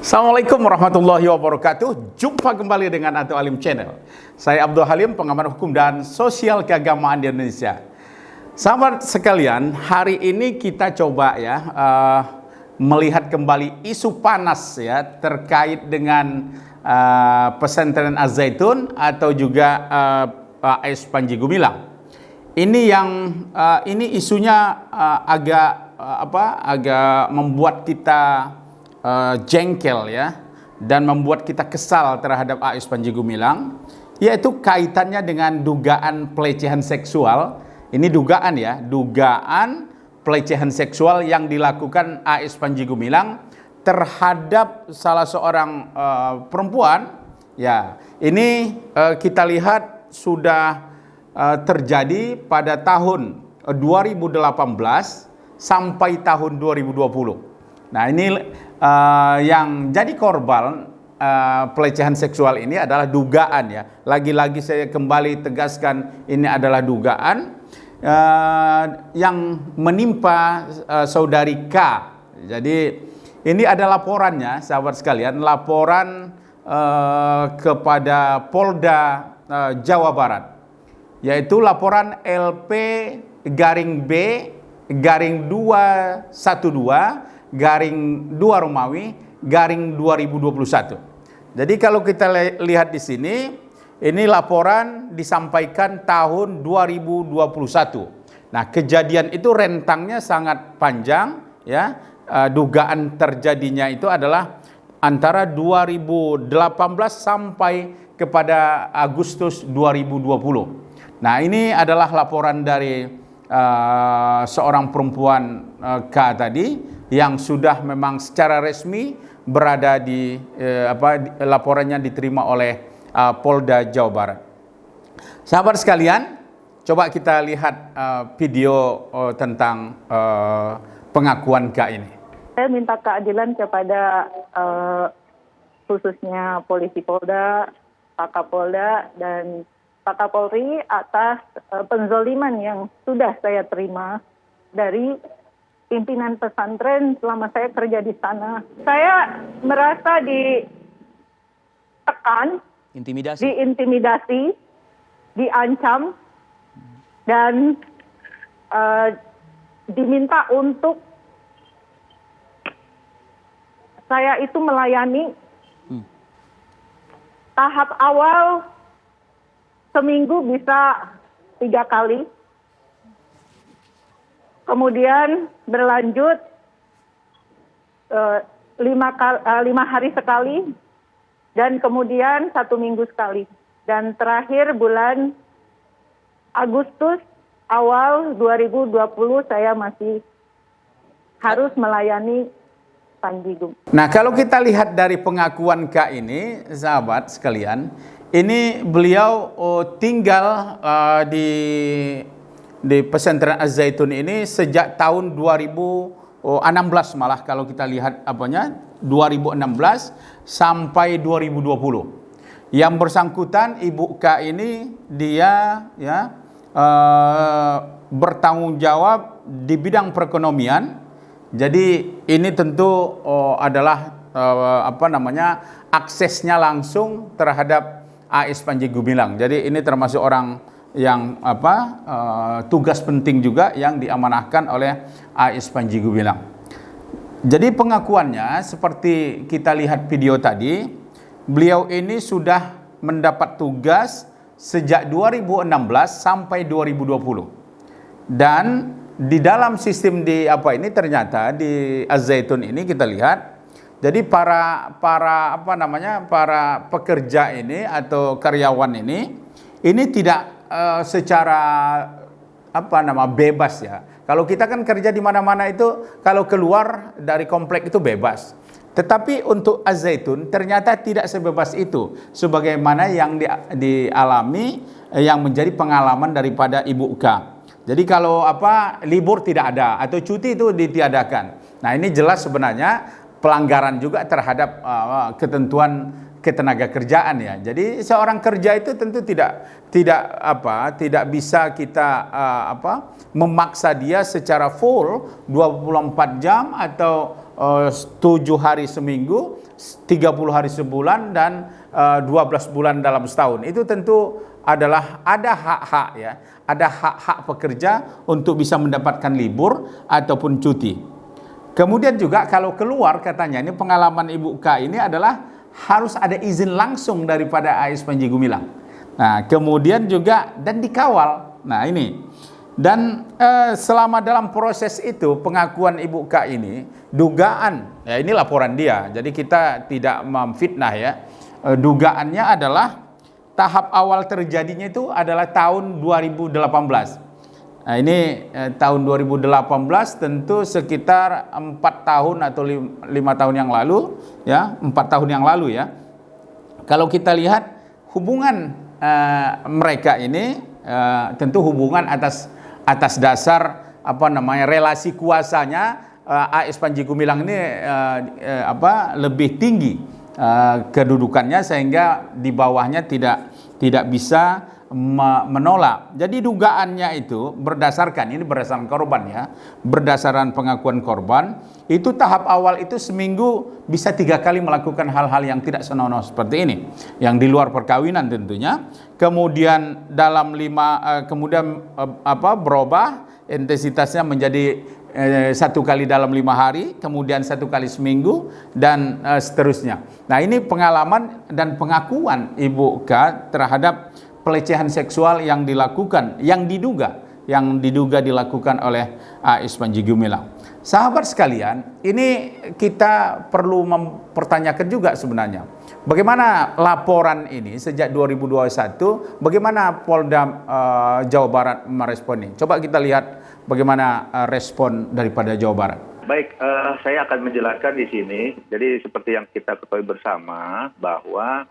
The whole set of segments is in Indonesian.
Assalamualaikum warahmatullahi wabarakatuh. Jumpa kembali dengan Atu Alim Channel. Saya Abdul Halim, pengamat hukum dan sosial keagamaan di Indonesia. Sahabat sekalian, hari ini kita coba melihat kembali isu panas terkait dengan pesantren Az-Zaitun atau juga AS Panji Gumilang. Ini isunya agak membuat kita jengkel dan membuat kita kesal terhadap AS Panji Gumilang, yaitu kaitannya dengan dugaan pelecehan seksual. Ini dugaan pelecehan seksual yang dilakukan AS Panji Gumilang terhadap salah seorang perempuan. Ini kita lihat sudah terjadi pada tahun 2018 sampai tahun 2020. Nah, ini yang jadi korban pelecehan seksual ini adalah dugaan Lagi-lagi saya kembali tegaskan, ini adalah dugaan yang menimpa saudari K. Jadi ini ada laporannya, sahabat sekalian, laporan kepada Polda Jawa Barat, yaitu laporan LP garing B garing 212 garing 2 Romawi garing 2021. Jadi kalau kita lihat di sini, ini laporan disampaikan tahun 2021. Nah, kejadian itu rentangnya sangat panjang dugaan terjadinya itu adalah antara 2018 sampai kepada Agustus 2020. Nah, ini adalah laporan dari seorang perempuan K tadi yang sudah memang secara resmi berada di laporannya diterima oleh Polda Jawa Barat. Sahabat sekalian, coba kita lihat video tentang pengakuan K ini. Saya minta keadilan kepada khususnya Polisi Polda, Pak Kapolda, dan Pak Kapolri atas penzoliman yang sudah saya terima dari pimpinan pesantren selama saya kerja di sana. Saya merasa ditekan, diintimidasi, diancam, dan diminta untuk saya itu melayani tahap awal seminggu bisa 3 kali. Kemudian berlanjut 5 hari sekali, dan kemudian 1 minggu sekali. Dan terakhir bulan Agustus awal 2020 saya masih harus melayani Panji Gumilang. Nah, kalau kita lihat dari pengakuan K ini, sahabat sekalian, ini beliau tinggal di pesantren Az-Zaitun ini sejak tahun 2016, malah kalau kita lihat 2016 sampai 2020. Yang bersangkutan Ibu K ini dia bertanggung jawab di bidang perekonomian. Jadi ini tentu adalah aksesnya langsung terhadap AS Panji Gumilang. Jadi ini termasuk orang yang tugas penting juga yang diamanahkan oleh AS Panji Gumilang. Jadi pengakuannya seperti kita lihat video tadi, beliau ini sudah mendapat tugas sejak 2016 sampai 2020. Dan di dalam sistem ternyata di Az-Zaitun ini kita lihat, jadi para pekerja ini atau karyawan ini tidak secara bebas Kalau kita kan kerja di mana-mana itu kalau keluar dari komplek itu bebas. Tetapi untuk Az-Zaitun ternyata tidak sebebas itu, sebagaimana yang dialami yang menjadi pengalaman daripada Ibu K. Jadi kalau libur tidak ada atau cuti itu ditiadakan. Nah, ini jelas sebenarnya pelanggaran juga terhadap ketentuan ketenaga kerjaan Jadi seorang kerja itu tentu tidak bisa kita memaksa dia secara full 24 jam atau 7 hari seminggu, 30 hari sebulan, dan 12 bulan dalam setahun. Itu tentu adalah ada hak-hak ya, ada hak-hak pekerja untuk bisa mendapatkan libur ataupun cuti. Kemudian juga kalau keluar, katanya ini pengalaman Ibu K ini adalah harus ada izin langsung daripada AS Panji Gumilang. Nah, kemudian juga dan dikawal. Nah, ini. Dan selama dalam proses itu pengakuan Ibu K ini dugaan, ya ini laporan dia. Jadi kita tidak memfitnah ya. Dugaannya adalah tahap awal terjadinya itu adalah tahun 2018. Nah, ini tahun 2018 tentu sekitar 4 tahun atau 5 tahun yang lalu ya, 4 tahun yang lalu ya. Kalau kita lihat hubungan mereka ini tentu hubungan atas dasar relasi kuasanya AS Panji Gumilang ini lebih tinggi kedudukannya sehingga di bawahnya tidak bisa menolak. Jadi dugaannya itu berdasarkan korban ya, berdasarkan pengakuan korban itu tahap awal itu seminggu bisa 3 kali melakukan hal-hal yang tidak senonoh seperti ini, yang di luar perkawinan tentunya. Kemudian berubah intensitasnya menjadi 1 kali dalam 5 hari, kemudian 1 kali seminggu, dan seterusnya. Nah, ini pengalaman dan pengakuan Ibu K terhadap pelecehan seksual yang dilakukan, yang diduga dilakukan oleh AS Panji Gumilang. Sahabat sekalian, ini kita perlu mempertanyakan juga sebenarnya, bagaimana laporan ini sejak 2021, bagaimana Polda Jawa Barat merespon ini? Coba kita lihat bagaimana respon daripada Jawa Barat. Baik, saya akan menjelaskan di sini. Jadi seperti yang kita ketahui bersama bahwa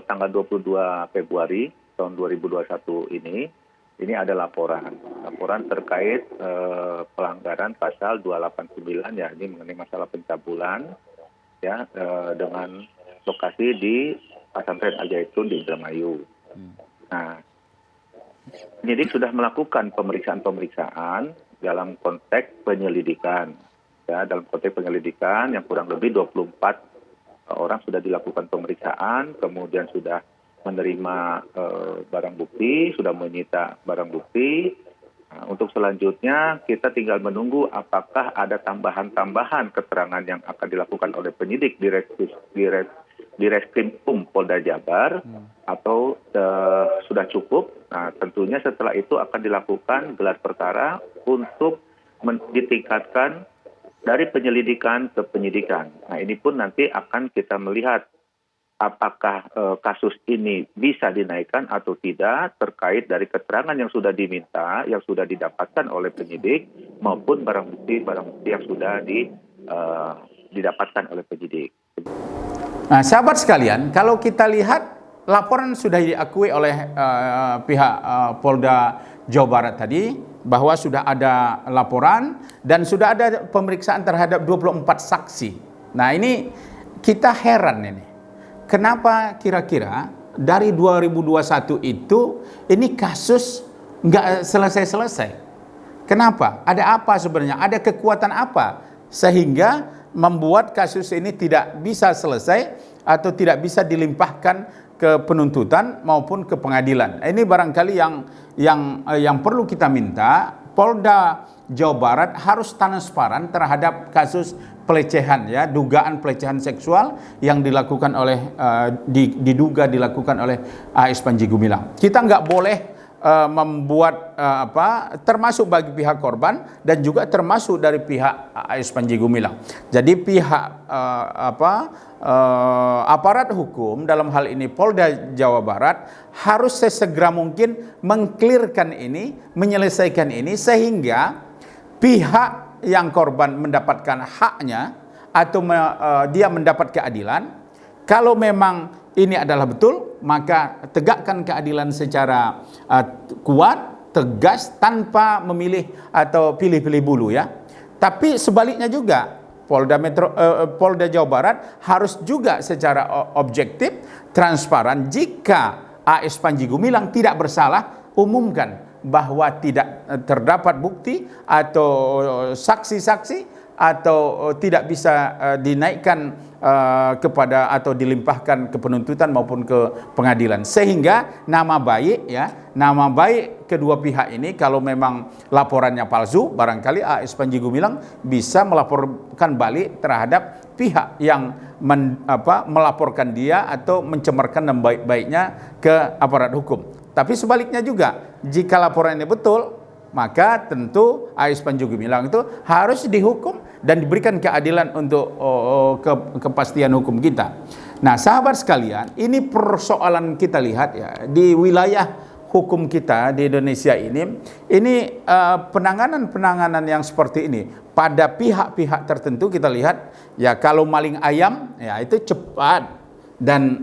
tanggal 22 Februari tahun 2021 ini ada laporan terkait pelanggaran pasal 289 ya, ini mengenai masalah pencabulan ya, dengan lokasi di Pesantren Al Zaitun di Indramayu. Nah, penyidik sudah melakukan pemeriksaan dalam konteks penyelidikan ya, yang kurang lebih 24 orang sudah dilakukan pemeriksaan, kemudian sudah menerima barang bukti, sudah menyita barang bukti. Nah, untuk selanjutnya kita tinggal menunggu apakah ada tambahan-tambahan keterangan yang akan dilakukan oleh penyidik di Reskrimum Polda Jabar atau sudah cukup. Nah, tentunya setelah itu akan dilakukan gelar perkara untuk ditingkatkan dari penyelidikan ke penyidikan. Nah, ini pun nanti akan kita melihat apakah kasus ini bisa dinaikkan atau tidak terkait dari keterangan yang sudah diminta, yang sudah didapatkan oleh penyidik maupun barang bukti yang sudah didapatkan oleh penyidik. Nah, sahabat sekalian, kalau kita lihat laporan sudah diakui oleh pihak Polda Jawa Barat tadi, bahwa sudah ada laporan dan sudah ada pemeriksaan terhadap 24 saksi. Nah, ini kita heran ini. Kenapa kira-kira dari 2021 itu ini kasus nggak selesai-selesai? Kenapa? Ada apa sebenarnya? Ada kekuatan apa sehingga membuat kasus ini tidak bisa selesai atau tidak bisa dilimpahkan ke penuntutan maupun ke pengadilan? Ini barangkali yang perlu kita minta. Polda Jawa Barat harus transparan terhadap kasus pelecehan ya, dugaan pelecehan seksual yang dilakukan oleh diduga dilakukan oleh AS Panji Gumilang. Kita nggak boleh membuat termasuk bagi pihak korban dan juga termasuk dari pihak AS Panji Gumilang. Jadi pihak aparat hukum dalam hal ini Polda Jawa Barat harus sesegera mungkin mengklirkan ini, menyelesaikan ini sehingga pihak yang korban mendapatkan haknya atau dia mendapat keadilan. Kalau memang ini adalah betul, maka tegakkan keadilan secara kuat, tegas, tanpa memilih atau pilih-pilih bulu ya. Tapi sebaliknya juga, Polda Jawa Barat harus juga secara objektif, transparan. Jika AS Panji Gumilang tidak bersalah, umumkan bahwa tidak terdapat bukti atau saksi-saksi atau tidak bisa dinaikkan kepada atau dilimpahkan ke penuntutan maupun ke pengadilan, sehingga nama baik kedua pihak ini kalau memang laporannya palsu, barangkali AS Panji Gumilang bisa melaporkan balik terhadap pihak yang melaporkan dia atau mencemarkan nama baik-baiknya ke aparat hukum. Tapi sebaliknya juga, jika laporannya betul, maka tentu AS Panji Gumilang itu harus dihukum dan diberikan keadilan untuk kepastian hukum kita. Nah, sahabat sekalian, ini persoalan kita lihat ya di wilayah hukum kita di Indonesia ini penanganan yang seperti ini pada pihak-pihak tertentu kita lihat ya, kalau maling ayam ya itu cepat, dan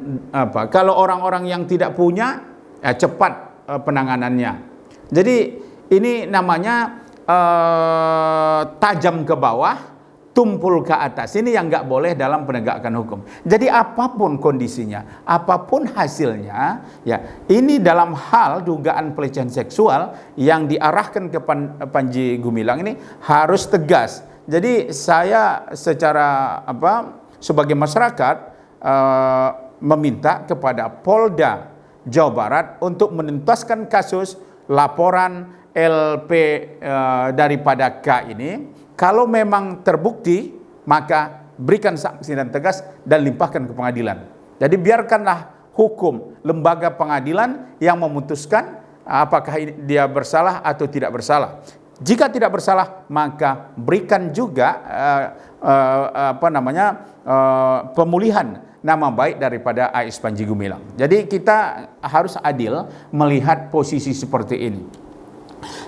kalau orang-orang yang tidak punya ya cepat penanganannya. Jadi ini namanya tajam ke bawah, tumpul ke atas. Ini yang nggak boleh dalam penegakan hukum. Jadi apapun kondisinya, apapun hasilnya, ya ini dalam hal dugaan pelecehan seksual yang diarahkan ke Panji Gumilang ini harus tegas. Jadi saya secara sebagai masyarakat meminta kepada Polda Jawa Barat untuk menuntaskan kasus laporan LP daripada K ini. Kalau memang terbukti, maka berikan sanksi dan tegas dan limpahkan ke pengadilan. Jadi biarkanlah hukum, lembaga pengadilan yang memutuskan apakah dia bersalah atau tidak bersalah. Jika tidak bersalah, maka berikan juga pemulihan nama baik daripada AS Panji Gumilang. Jadi kita harus adil melihat posisi seperti ini.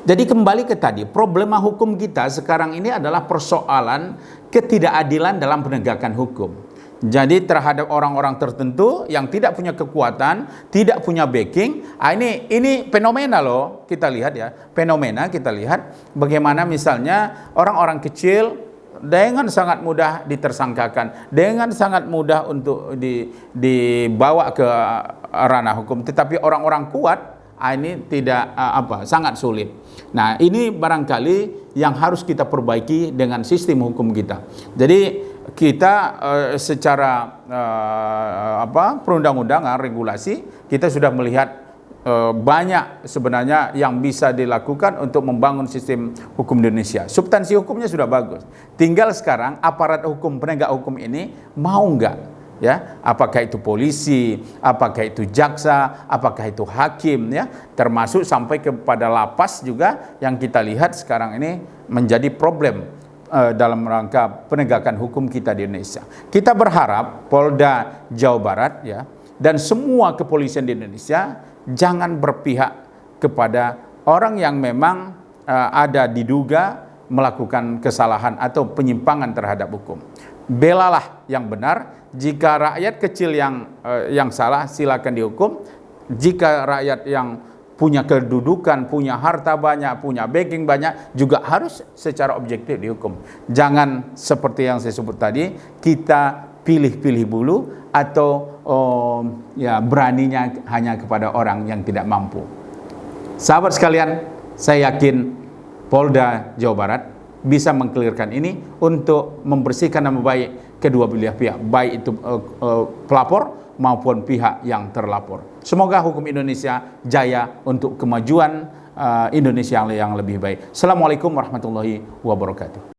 Jadi kembali ke tadi, problema hukum kita sekarang ini adalah persoalan ketidakadilan dalam penegakan hukum. Jadi terhadap orang-orang tertentu yang tidak punya kekuatan, tidak punya backing, ini fenomena loh kita lihat ya, fenomena kita lihat bagaimana misalnya orang-orang kecil dengan sangat mudah ditersangkakan, dengan sangat mudah untuk dibawa ke ranah hukum, tetapi orang-orang kuat ini tidak sangat sulit. Nah, ini barangkali yang harus kita perbaiki dengan sistem hukum kita. Jadi kita secara perundang-undangan, regulasi, kita sudah melihat banyak sebenarnya yang bisa dilakukan untuk membangun sistem hukum Indonesia. Substansi hukumnya sudah bagus. Tinggal sekarang aparat hukum, penegak hukum ini mau nggak? Ya, apakah itu polisi, apakah itu jaksa, apakah itu hakim, ya, termasuk sampai kepada lapas juga yang kita lihat sekarang ini menjadi problem dalam rangka penegakan hukum kita di Indonesia. Kita berharap Polda Jawa Barat ya dan semua kepolisian di Indonesia jangan berpihak kepada orang yang memang ada diduga melakukan kesalahan atau penyimpangan terhadap hukum. Belalah yang benar. Jika rakyat kecil yang salah, silakan dihukum. Jika rakyat yang punya kedudukan, punya harta banyak, punya backing banyak, juga harus secara objektif dihukum. Jangan seperti yang saya sebut tadi, kita pilih-pilih bulu atau beraninya hanya kepada orang yang tidak mampu. Sahabat sekalian, saya yakin Polda Jawa Barat bisa mengkelirkan ini untuk membersihkan nama baik kedua belah pihak, baik itu pelapor maupun pihak yang terlapor. Semoga hukum Indonesia jaya untuk kemajuan Indonesia yang lebih baik. Assalamualaikum warahmatullahi wabarakatuh.